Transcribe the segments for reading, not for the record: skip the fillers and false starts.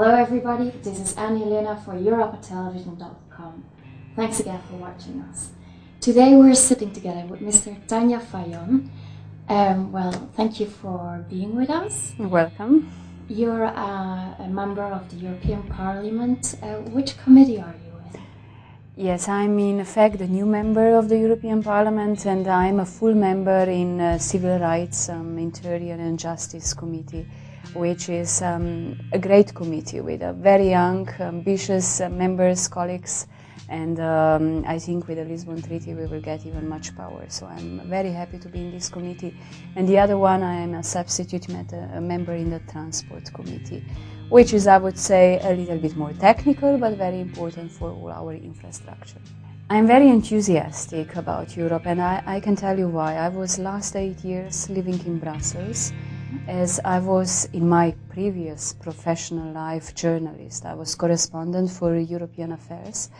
Hello everybody, this is Annie-Lena for EuropaTelevision.com. Thanks again for watching us. Today we're sitting together with Mr. Tanja Fajon. Thank you for being with us. You're welcome. You're a member of the European Parliament. Which committee are you in? Yes, I'm in effect a new member of the European Parliament, and I'm a full member in Civil Rights, Interior and Justice Committee, which is a great committee with a very young, ambitious members, colleagues, and I think with the Lisbon Treaty we will get even much power. So I'm very happy to be in this committee. And the other one, I am a substitute member in the Transport Committee, which is, I would say, a little bit more technical, but very important for all our infrastructure. I'm very enthusiastic about Europe, and I can tell you why. I was last 8 years living in Brussels, as I was in my previous professional life journalist. I was correspondent for European affairs,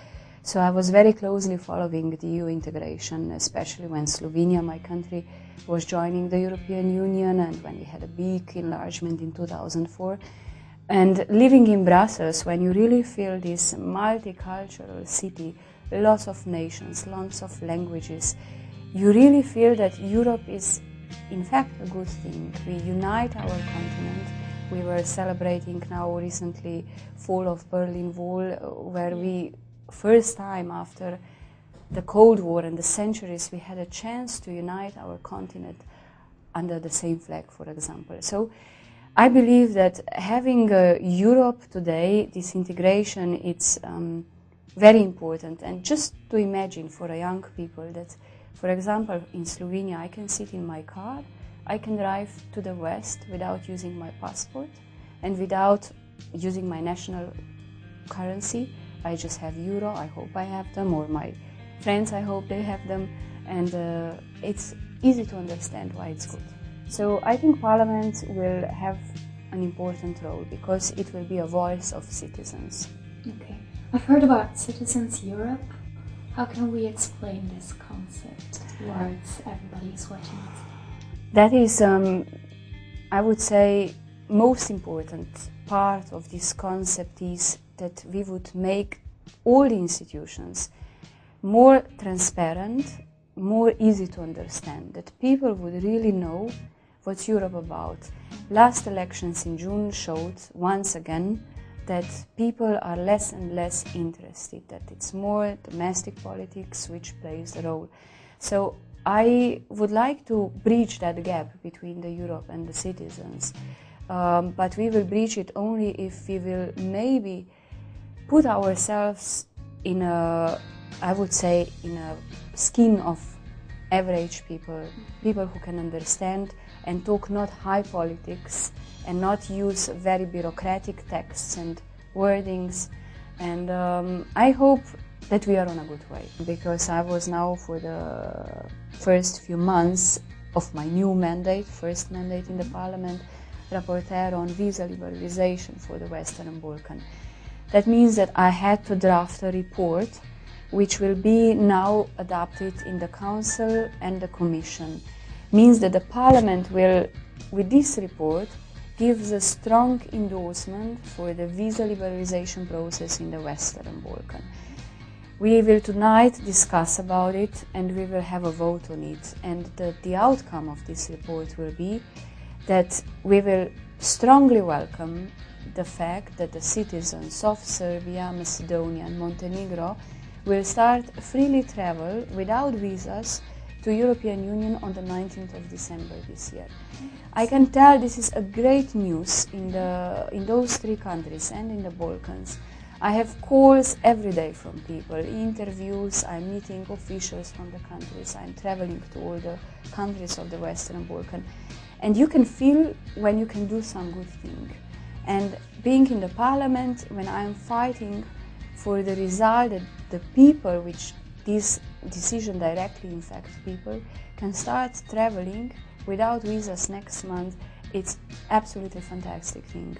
so I was very closely following the EU integration, especially when Slovenia, my country, was joining the European Union and when we had a big enlargement in 2004. And living in Brussels, when you really feel this multicultural city, lots of nations, lots of languages, you really feel that Europe is in fact a good thing. We unite our continent. We were celebrating now recently fall of Berlin Wall, where we first time after the Cold War and the centuries we had a chance to unite our continent under the same flag, for example. So I believe that having Europe today, this integration, it's very important. And just to imagine for a young people that, for example, in Slovenia, I can sit in my car, I can drive to the west without using my passport and without using my national currency. I just have euro, I hope I have them, or my friends, I hope they have them, and it's easy to understand why it's good. So I think Parliament will have an important role because it will be a voice of citizens. Okay. I've heard about Citizens Europe. How can we explain this concept towards everybody who's watching us? That is, I would say, most important part of this concept is that we would make all the institutions more transparent, more easy to understand, that people would really know what's Europe about. Last elections in June showed once again that people are less and less interested, that it's more domestic politics which plays the role. So I would like to bridge that gap between the Europe and the citizens, but we will bridge it only if we will maybe put ourselves in a, I would say, in a skin of average people, people who can understand and talk not high politics and not use very bureaucratic texts and wordings. And I hope that we are on a good way, because I was now for the first few months of my new mandate, first mandate in the Parliament, rapporteur on visa liberalization for the Western Balkans. That means that I had to draft a report which will be now adopted in the Council and the Commission. Means that the Parliament will, with this report, gives a strong endorsement for the visa liberalization process in the Western Balkans. We will tonight discuss about it and we will have a vote on it. And the outcome of this report will be that we will strongly welcome the fact that the citizens of Serbia, Macedonia and Montenegro will start freely travel without visas to European Union on the 19th of December this year. I can tell this is a great news in those three countries and in the Balkans. I have calls every day from people, interviews, I'm meeting officials from the countries, I'm traveling to all the countries of the Western Balkans. And you can feel when you can do some good thing. And being in the Parliament, when I'm fighting for the result that the people, which this decision directly infects people, can start traveling without visas next month, it's absolutely fantastic thing.